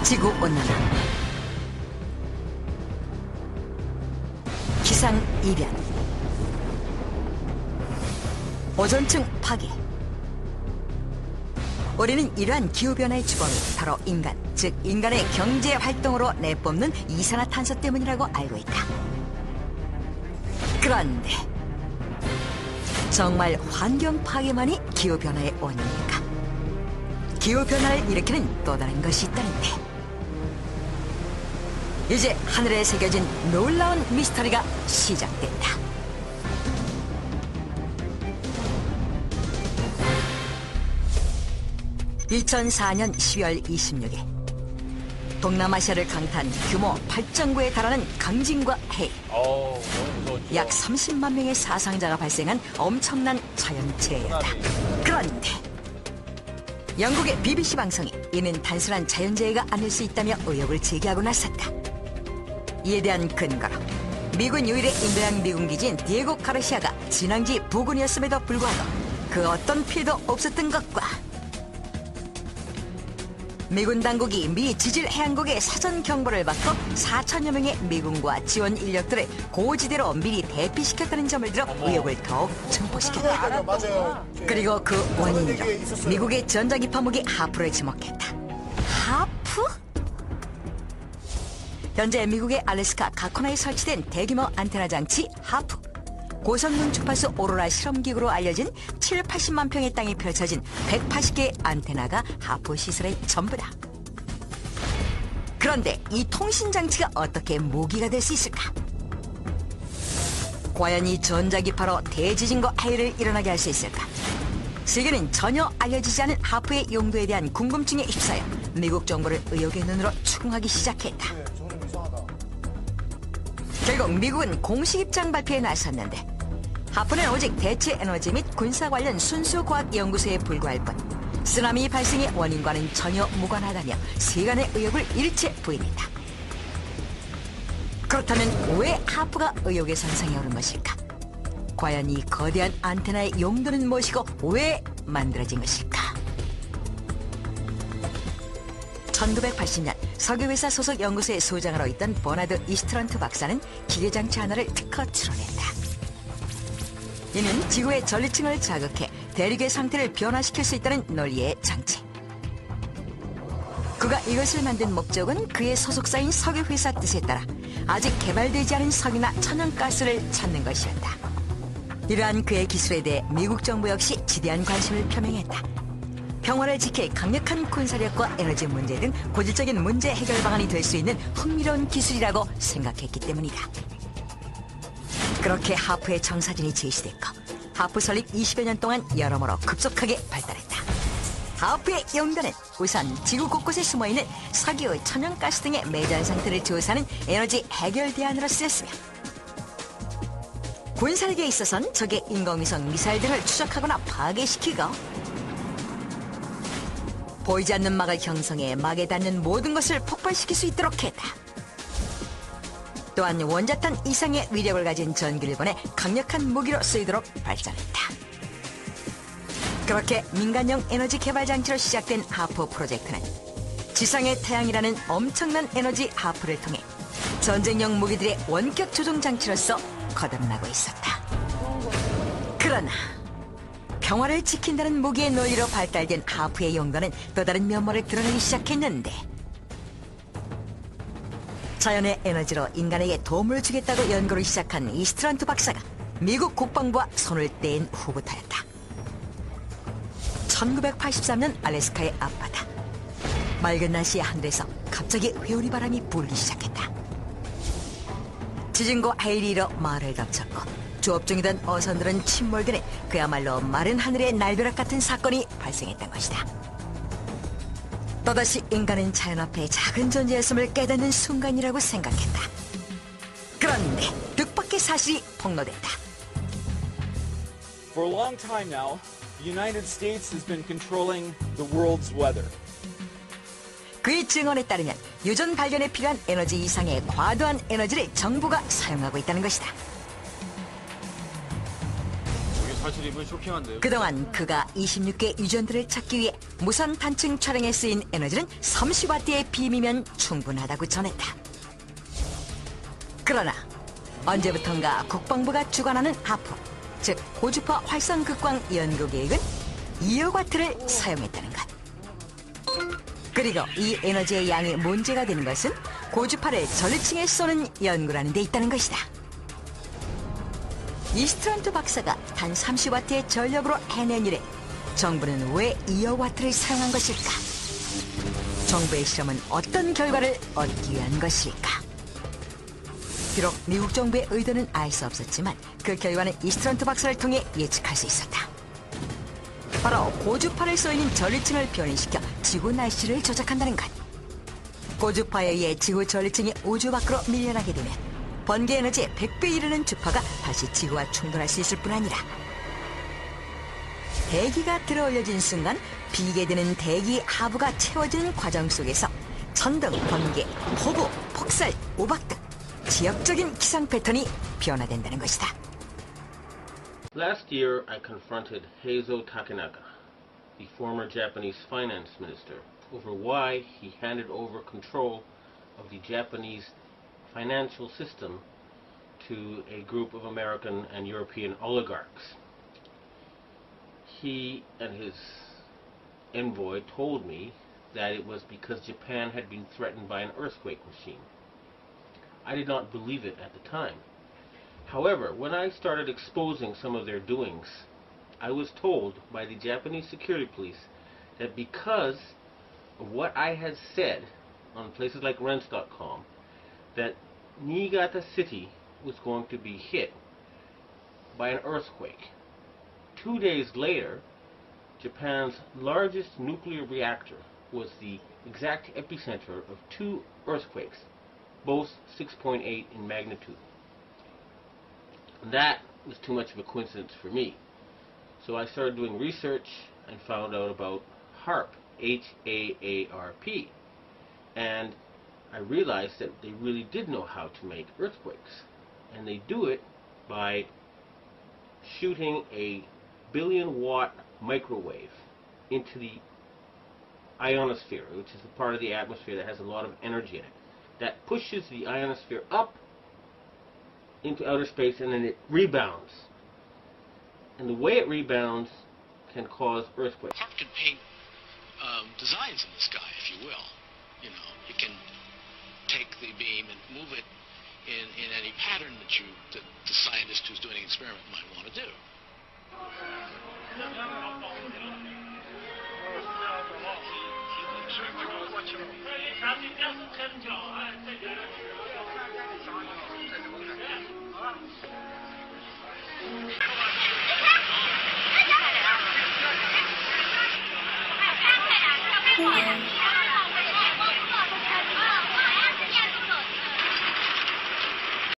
지구온난화, 기상이변, 오존층 파괴. 우리는 이러한 기후변화의 주범이 바로 인간, 즉 인간의 경제활동으로 내뿜는 이산화탄소 때문이라고 알고 있다. 그런데 정말 환경 파괴만이 기후변화의 원인일까? 기후변화를 일으키는 또 다른 것이 있다는데, 이제 하늘에 새겨진 놀라운 미스터리가 시작된다. (2004년 12월 26일) 동남아시아를 강타한 규모 8.9에 달하는 강진과 해일, 약 30만 명의 사상자가 발생한 엄청난 자연재해였다. 그런데 영국의 BBC 방송이 이는 단순한 자연재해가 아닐 수 있다며 의혹을 제기하고 나섰다. 이에 대한 근거로 미군 유일의 인도양 미군 기지인 디에고 가르시아가 진앙지 부근이었음에도 불구하고 그 어떤 피해도 없었던 것과 미군 당국이 미 지질 해안국의 사전 경보를 받고 4천여 명의 미군과 지원 인력들을 고지대로 미리 대피시켰다는 점을 들어 의혹을 더욱 증폭시켰다. 그리고 그 원인으로 미국의 전자기파무기 하프를 지목했다. 하프? 현재 미국의 알래스카 가코나에 설치된 대규모 안테나 장치 하프, 고성능 주파수 오로라 실험기구로 알려진 780만 평의 땅에 펼쳐진 180개의 안테나가 하프 시설의 전부다. 그런데 이 통신장치가 어떻게 무기가 될 수 있을까? 과연 이 전자기파로 대지진과 해일을 일어나게 할 수 있을까? 세계는 전혀 알려지지 않은 하프의 용도에 대한 궁금증에 휩싸여 미국 정부를 의혹의 눈으로 추궁하기 시작했다. 결국 미국은 공식 입장 발표에 나섰는데, 하프는 오직 대체 에너지 및 군사 관련 순수 과학 연구소에 불과할 뿐 쓰나미 발생의 원인과는 전혀 무관하다며 세간의 의혹을 일체 부인했다. 그렇다면 왜 하프가 의혹의 선상에 오른 것일까? 과연 이 거대한 안테나의 용도는 무엇이고 왜 만들어진 것일까? 1980년 석유회사 소속 연구소의 소장으로 있던 버나드 이스트런트 박사는 기계장치 하나를 특허 출원했다. 이는 지구의 전리층을 자극해 대륙의 상태를 변화시킬 수 있다는 논리의 장치. 그가 이것을 만든 목적은 그의 소속사인 석유회사 뜻에 따라 아직 개발되지 않은 석유나 천연가스를 찾는 것이었다. 이러한 그의 기술에 대해 미국 정부 역시 지대한 관심을 표명했다. 평화를 지킬 강력한 군사력과 에너지 문제 등 고질적인 문제 해결 방안이 될 수 있는 흥미로운 기술이라고 생각했기 때문이다. 그렇게 하프의 청사진이 제시됐고 하프 설립 20여 년 동안 여러모로 급속하게 발달했다. 하프의 용도는 우선 지구 곳곳에 숨어있는 석유, 천연가스 등의 매전 상태를 조사하는 에너지 해결 대안으로 쓰였으며, 군사력에 있어서는 적의 인공위성 미사일 등을 추적하거나 파괴시키고, 보이지 않는 막을 형성해 막에 닿는 모든 것을 폭발시킬 수 있도록 했다. 또한 원자탄 이상의 위력을 가진 전기를 보내 강력한 무기로 쓰이도록 발전했다. 그렇게 민간용 에너지 개발 장치로 시작된 하프 프로젝트는 지상의 태양이라는 엄청난 에너지 하프를 통해 전쟁용 무기들의 원격 조종 장치로서 거듭나고 있었다. 그러나 평화를 지킨다는 무기의 논리로 발달된 하프의 용도는 또 다른 면모를 드러내기 시작했는데, 자연의 에너지로 인간에게 도움을 주겠다고 연구를 시작한 이스트런트 박사가 미국 국방부와 손을 떼인 후부터였다. 1983년 알래스카의 앞바다. 맑은 날씨의 하늘에서 갑자기 회오리 바람이 불기 시작했다. 지진과 해일이 일어 마을을 덮쳤고 조업 중이던 어선들은 침몰되는 그야말로 마른 하늘의 날벼락 같은 사건이 발생했던 것이다. 또다시 인간은 자연 앞에 작은 존재였음을 깨닫는 순간이라고 생각했다. 그런데 뜻밖의 사실이 폭로됐다. For a long time now, the United States has been controlling the world's weather. 그의 증언에 따르면 유전 발견에 필요한 에너지 이상의 과도한 에너지를 정부가 사용하고 있다는 것이다. 사실 이번 쇼킹한데요. 그동안 그가 26개 유전들을 찾기 위해 무선 단층 촬영에 쓰인 에너지는 30W의 빔이면 충분하다고 전했다. 그러나 언제부턴가 국방부가 주관하는 하프, 즉 고주파 활성극광 연구 계획은 200W를 사용했다는 것. 그리고 이 에너지의 양이 문제가 되는 것은 고주파를 전리층에 쏘는 연구라는 데 있다는 것이다. 이스트런트 박사가 단 30W의 전력으로 해낸 일에 정부는 왜 200W를 사용한 것일까? 정부의 실험은 어떤 결과를 얻기 위한 것일까? 비록 미국 정부의 의도는 알 수 없었지만 그 결과는 이스트런트 박사를 통해 예측할 수 있었다. 바로 고주파를 쏘이는 전리층을 변이시켜 지구 날씨를 조작한다는 것. 고주파에 의해 지구 전리층이 우주 밖으로 밀려나게 되면 번개 에너지의 100배 이르는 주파가 다시 지구와 충돌할 수 있을 뿐 아니라 대기가 들어올려진 순간 비게되는 대기 하부가 채워지는 과정 속에서 천둥, 번개, 호부, 폭설, 우박 등 지역적인 기상 패턴이 변화된다는 것이다. Last year, I confronted Heizo Takenaka, the former Japanese finance minister, over why he handed over control of the Japanese financial system to a group of American and European oligarchs. He and his envoy told me that it was because Japan had been threatened by an earthquake machine. I did not believe it at the time. However, when I started exposing some of their doings, I was told by the Japanese security police that because of what I had said on places like Rents.com, that Niigata City was going to be hit by an earthquake. 2 days later, Japan's largest nuclear reactor was the exact epicenter of 2 earthquakes, both 6.8 in magnitude. That was too much of a coincidence for me. So I started doing research and found out about HAARP, H-A-A-R-P. And I realized that they really did know how to make earthquakes. And they do it by shooting a 1 billion watt microwave into the ionosphere, which is the part of the atmosphere that has a lot of energy in it. That pushes the ionosphere up into outer space, and then it rebounds. And the way it rebounds can cause earthquakes. HAARP can paint designs in the sky, if you will. You know, you can take the beam and move it in any pattern that the scientist who's doing an experiment might want to do. Thank you.